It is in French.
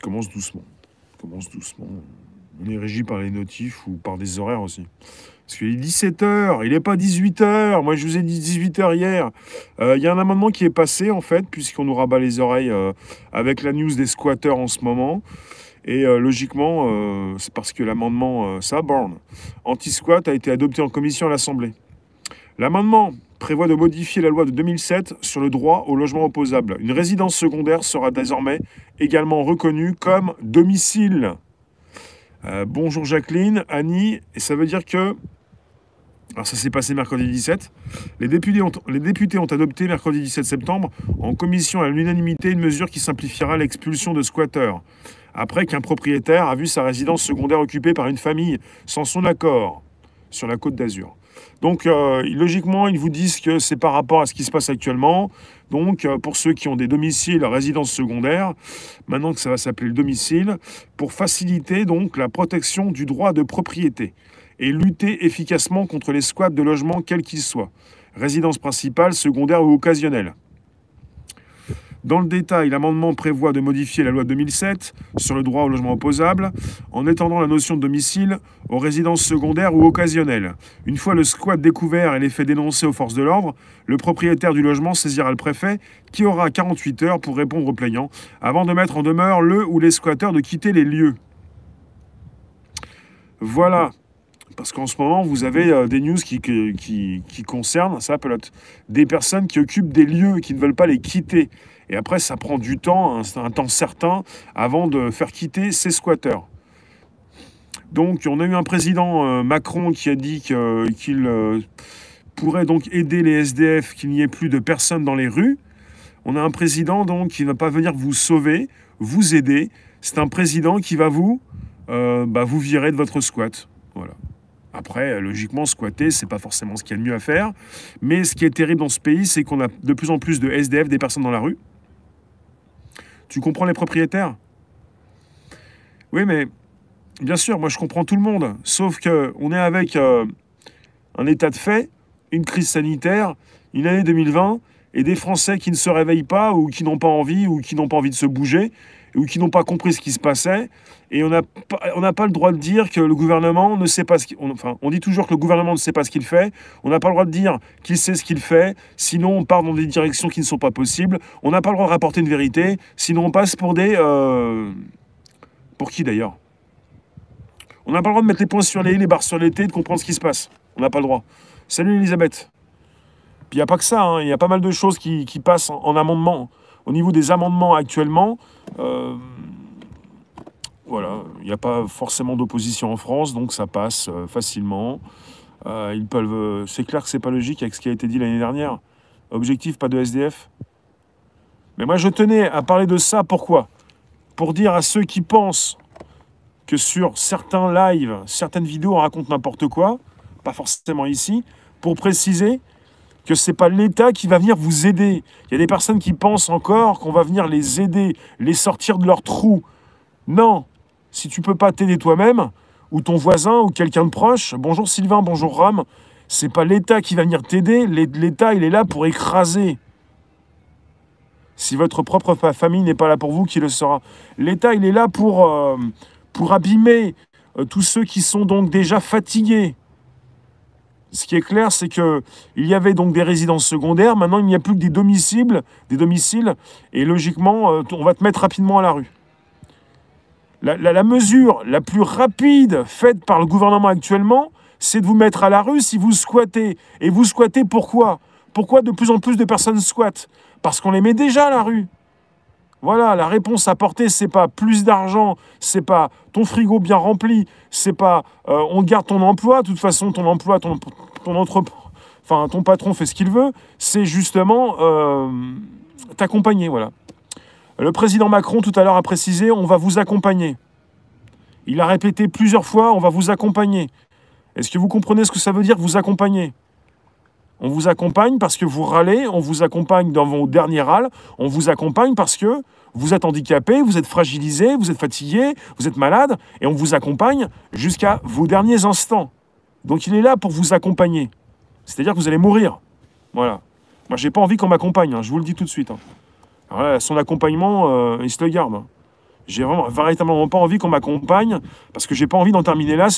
Commence doucement. Commence doucement. On est régi par les notifs ou par des horaires aussi. Parce qu'il est 17 h, il n'est pas 18 h. Moi, je vous ai dit 18 h hier. Il y a un amendement qui est passé, en fait, puisqu'on nous rabat les oreilles avec la news des squatteurs en ce moment. Et logiquement, c'est parce que l'amendement Saborn anti-squat a été adopté en commission à l'Assemblée. L'amendement prévoit de modifier la loi de 2007 sur le droit au logement opposable. Une résidence secondaire sera désormais également reconnue comme domicile. Bonjour Jacqueline, Annie, et ça veut dire que... Alors ça s'est passé mercredi 17. Les députés ont adopté mercredi 17 septembre en commission à l'unanimité une mesure qui simplifiera l'expulsion de squatteurs, après qu'un propriétaire a vu sa résidence secondaire occupée par une famille sans son accord sur la Côte d'Azur. Donc, logiquement, ils vous disent que c'est par rapport à ce qui se passe actuellement. Donc, pour ceux qui ont des domiciles résidences secondaires, maintenant que ça va s'appeler le domicile, pour faciliter donc la protection du droit de propriété et lutter efficacement contre les squats de logements quels qu'ils soient, résidence principale, secondaire ou occasionnelle. Dans le détail, l'amendement prévoit de modifier la loi de 2007 sur le droit au logement opposable en étendant la notion de domicile aux résidences secondaires ou occasionnelles. Une fois le squat découvert et les faits dénoncés aux forces de l'ordre, le propriétaire du logement saisira le préfet qui aura 48 heures pour répondre aux plaignants avant de mettre en demeure le ou les squatteurs de quitter les lieux. Voilà. Parce qu'en ce moment, vous avez des news qui concernent, ça pelote, des personnes qui occupent des lieux, qui ne veulent pas les quitter. Et après, ça prend du temps, un temps certain, avant de faire quitter ces squatteurs. Donc, on a eu un président Macron qui a dit qu'il pourrait donc aider les SDF, qu'il n'y ait plus de personnes dans les rues. On a un président donc qui ne va pas venir vous sauver, vous aider. C'est un président qui va vous virer de votre squat. Voilà. Après, logiquement, squatter, c'est pas forcément ce qu'il y a de mieux à faire. Mais ce qui est terrible dans ce pays, c'est qu'on a de plus en plus de SDF, des personnes dans la rue. Tu comprends les propriétaires? Oui, mais bien sûr, moi je comprends tout le monde. Sauf qu'on est avec un état de fait, une crise sanitaire, une année 2020, et des Français qui ne se réveillent pas, ou qui n'ont pas envie, ou qui n'ont pas envie de se bouger, ou qui n'ont pas compris ce qui se passait. Et on n'a pas le droit de dire que le gouvernement ne sait pas ce qu'il... Enfin, on dit toujours que le gouvernement ne sait pas ce qu'il fait. On n'a pas le droit de dire qu'il sait ce qu'il fait. Sinon, on part dans des directions qui ne sont pas possibles. On n'a pas le droit de rapporter une vérité. Sinon, on passe pour des... Pour qui, d'ailleurs? On n'a pas le droit de mettre les points sur les i, les barres sur les t, de comprendre ce qui se passe. On n'a pas le droit. Salut, Elisabeth. Puis il n'y a pas que ça. Hein. Il y a pas mal de choses qui passent en amendement. Au niveau des amendements actuellement... Voilà, il n'y a pas forcément d'opposition en France, donc ça passe facilement. Ils peuvent, c'est clair que c'est pas logique avec ce qui a été dit l'année dernière. Objectif, pas de SDF. Mais moi, je tenais à parler de ça. Pourquoi? Pour dire à ceux qui pensent que sur certains lives, certaines vidéos, on raconte n'importe quoi, pas forcément ici, pour préciser que c'est pas l'État qui va venir vous aider. Il y a des personnes qui pensent encore qu'on va venir les aider, les sortir de leur trou. Non. Si tu peux pas t'aider toi-même, ou ton voisin, ou quelqu'un de proche, bonjour Sylvain, bonjour Ram, c'est pas l'État qui va venir t'aider, l'État, il est là pour écraser. Si votre propre famille n'est pas là pour vous, qui le sera? L'État, il est là pour abîmer tous ceux qui sont donc déjà fatigués. Ce qui est clair, c'est qu'il y avait donc des résidences secondaires, maintenant il n'y a plus que des domiciles, et logiquement, on va te mettre rapidement à la rue. La mesure la plus rapide faite par le gouvernement actuellement, c'est de vous mettre à la rue si vous squattez. Et vous squattez pourquoi? Pourquoi de plus en plus de personnes squattent? Parce qu'on les met déjà à la rue. Voilà, la réponse apportée, c'est pas plus d'argent, c'est pas ton frigo bien rempli, c'est pas on garde ton emploi, de toute façon ton emploi, ton patron fait ce qu'il veut, c'est justement t'accompagner, voilà. Le président Macron, tout à l'heure, a précisé « on va vous accompagner ». Il a répété plusieurs fois « on va vous accompagner ». Est-ce que vous comprenez ce que ça veut dire, vous accompagner? On vous accompagne parce que vous râlez, on vous accompagne dans vos derniers râles, on vous accompagne parce que vous êtes handicapé, vous êtes fragilisé, vous êtes fatigué, vous êtes malade, et on vous accompagne jusqu'à vos derniers instants. Donc il est là pour vous accompagner. C'est-à-dire que vous allez mourir. Voilà. Moi, j'ai pas envie qu'on m'accompagne, hein, je vous le dis tout de suite. Hein. Alors là, son accompagnement, il se le garde. Hein. J'ai vraiment véritablement pas envie qu'on m'accompagne, parce que j'ai pas envie d'en terminer là.